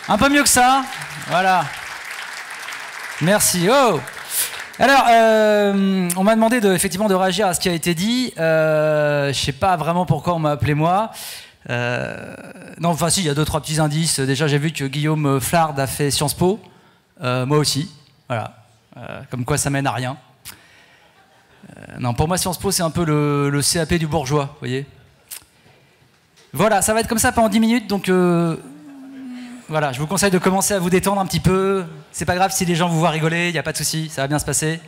Un peu mieux que ça. Voilà. Merci. Oh. Alors, on m'a demandé effectivement de réagir à ce qui a été dit. Je sais pas vraiment pourquoi on m'a appelé moi. Non, enfin si, il y a 2-3 petits indices. Déjà, j'ai vu que Guillaume Flard a fait Sciences Po. Moi aussi. Voilà. Comme quoi, ça mène à rien. Non, pour moi, Sciences Po, c'est un peu le CAP du bourgeois, vous voyez. Voilà, ça va être comme ça pendant 10 minutes, donc voilà, je vous conseille de commencer à vous détendre un petit peu. C'est pas grave si les gens vous voient rigoler, il n'y a pas de souci, ça va bien se passer.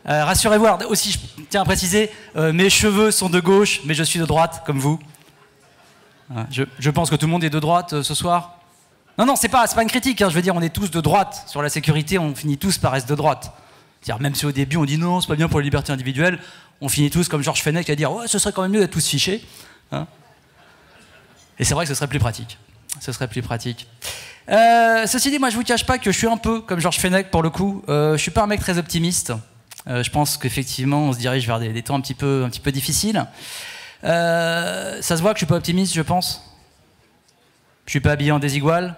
Rassurez-vous, alors aussi, je tiens à préciser, mes cheveux sont de gauche, mais je suis de droite, comme vous. Je pense que tout le monde est de droite ce soir. Non, c'est pas une critique, hein, je veux dire, on est tous de droite. Sur la sécurité, on finit tous par être de droite. C'est-à-dire, même si au début on dit non, c'est pas bien pour les libertés individuelles, on finit tous comme Georges Fenech à dire ouais, ce serait quand même mieux d'être tous fichés. Hein. Et c'est vrai que ce serait plus pratique. Ce serait plus pratique. Ceci dit, moi je vous cache pas que je suis un peu comme Georges Fenech pour le coup. Je suis pas un mec très optimiste. Je pense qu'effectivement on se dirige vers des temps un petit peu difficiles. Ça se voit que je suis pas optimiste, je pense. Je suis pas habillé en désigual.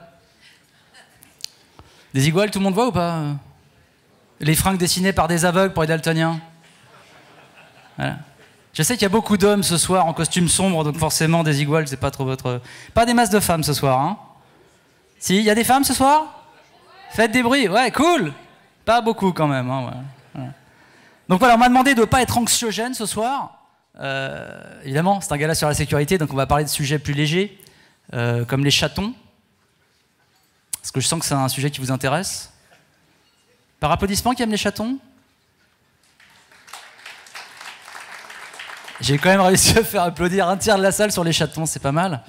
Désigual, tout le monde voit ou pas? Les fringues dessinées par des aveugles pour les daltoniens. Voilà. Je sais qu'il y a beaucoup d'hommes ce soir en costume sombre, donc forcément désigual, c'est pas trop votre... Pas des masses de femmes ce soir, hein? Si, il y a des femmes ce soir? Faites des bruits, ouais, cool. Pas beaucoup quand même, hein, voilà. Donc voilà, on m'a demandé de ne pas être anxiogène ce soir. Évidemment, c'est un gala sur la sécurité, donc on va parler de sujets plus légers, comme les chatons. Est-ce que je sens que c'est un sujet qui vous intéresse? Par applaudissement, qui aime les chatons? J'ai quand même réussi à faire applaudir un tiers de la salle sur les chatons, c'est pas mal.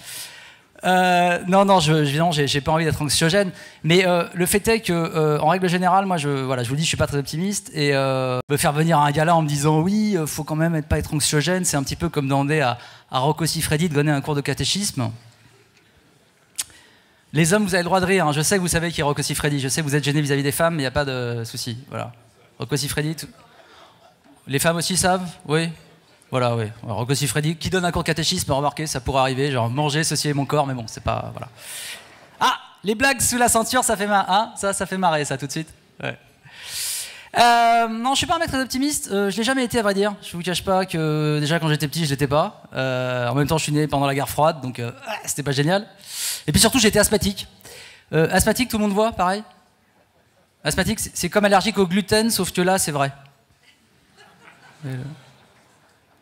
Non, évidemment, j'ai pas envie d'être anxiogène, mais le fait est que, en règle générale, moi, je vous dis, je suis pas très optimiste, et me faire venir à un gala en me disant oui, faut quand même pas être anxiogène, c'est un petit peu comme demander à Rocco Siffredi de donner un cours de catéchisme. Les hommes, vous avez le droit de rire, hein. Je sais que vous savez qui est Rocco Siffredi, je sais que vous êtes gênés vis-à-vis des femmes, mais il n'y a pas de souci. Voilà. Rocco Siffredi, les femmes aussi savent? Oui. Voilà, oui. Rocco Siffredi, qui donne un cours de catéchisme, remarquez, ça pourrait arriver, genre manger, ceci est mon corps, mais bon, c'est pas... Voilà. Ah, les blagues sous la ceinture, ça fait marrer, hein, ça fait marrer, ça, tout de suite. Ouais. Non, je suis pas un mec très optimiste, je l'ai jamais été, à vrai dire. Je vous cache pas que, déjà, quand j'étais petit, je l'étais pas. En même temps, je suis né pendant la guerre froide, donc c'était pas génial. Et puis surtout, j'étais asthmatique. Asthmatique, tout le monde voit, pareil? Asthmatique, c'est comme allergique au gluten, sauf que là, c'est vrai.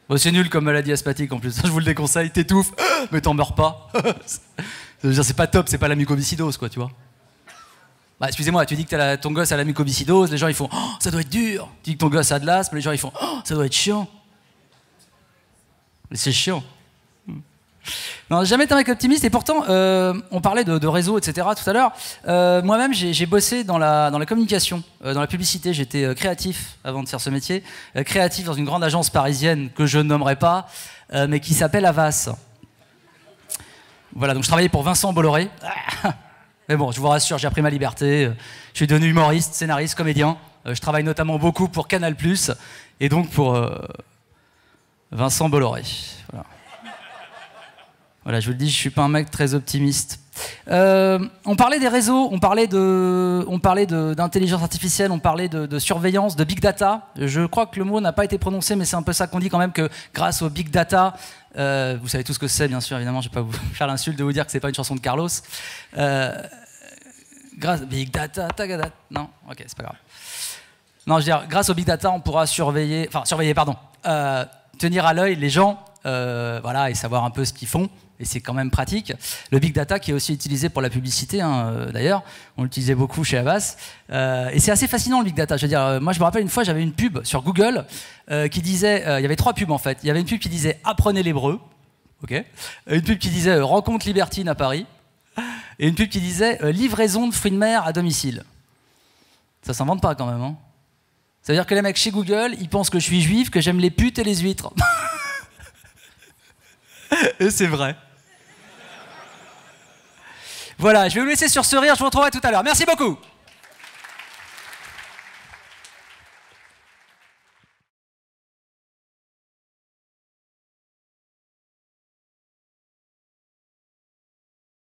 Bon, c'est nul comme maladie asthmatique en plus, je vous le déconseille, t'étouffes, mais t'en meurs pas. C'est pas top, c'est pas la mucoviscidose, quoi, tu vois. Bah, excusez-moi, tu dis que ton gosse a la mucoviscidose, les gens ils font oh, ça doit être dur. Tu dis que ton gosse a de l'asthme, les gens ils font oh, ça doit être chiant. Mais c'est chiant. Non, j'ai jamais été un mec optimiste, et pourtant, on parlait de réseau, etc. tout à l'heure. Moi-même, j'ai bossé dans la communication, dans la publicité. J'étais créatif avant de faire ce métier. Créatif dans une grande agence parisienne que je ne nommerai pas, mais qui s'appelle Havas. Voilà, donc je travaillais pour Vincent Bolloré. Mais bon, je vous rassure, j'ai pris ma liberté. Je suis devenu humoriste, scénariste, comédien. Je travaille notamment beaucoup pour Canal+, et donc pour Vincent Bolloré. Voilà. Voilà, je vous le dis, je suis pas un mec très optimiste. On parlait des réseaux, on parlait d'intelligence artificielle, on parlait de surveillance, de big data. Je crois que le mot n'a pas été prononcé, mais c'est un peu ça qu'on dit quand même, que grâce au big data, vous savez tout ce que c'est, bien sûr, évidemment, je ne vais pas vous faire l'insulte de vous dire que c'est pas une chanson de Carlos. Grâce big data, tagada, non, ok, c'est pas grave. Non, je veux dire, grâce au big data, on pourra tenir à l'œil les gens, voilà, et savoir un peu ce qu'ils font. Et c'est quand même pratique. Le big data qui est aussi utilisé pour la publicité, hein, d'ailleurs, on l'utilisait beaucoup chez Havas. Et c'est assez fascinant le big data. Je veux dire, moi je me rappelle une fois, j'avais une pub sur Google qui disait, il y avait 3 pubs en fait. Il y avait une pub qui disait apprenez l'hébreu, ok. Une pub qui disait rencontre libertine à Paris, et une pub qui disait livraison de fruits de mer à domicile. Ça s'invente pas quand même, hein. Ça veut dire que les mecs chez Google, ils pensent que je suis juif, que j'aime les putes et les huîtres. Et c'est vrai. Voilà, je vais vous laisser sur ce rire, je vous retrouverai tout à l'heure. Merci beaucoup.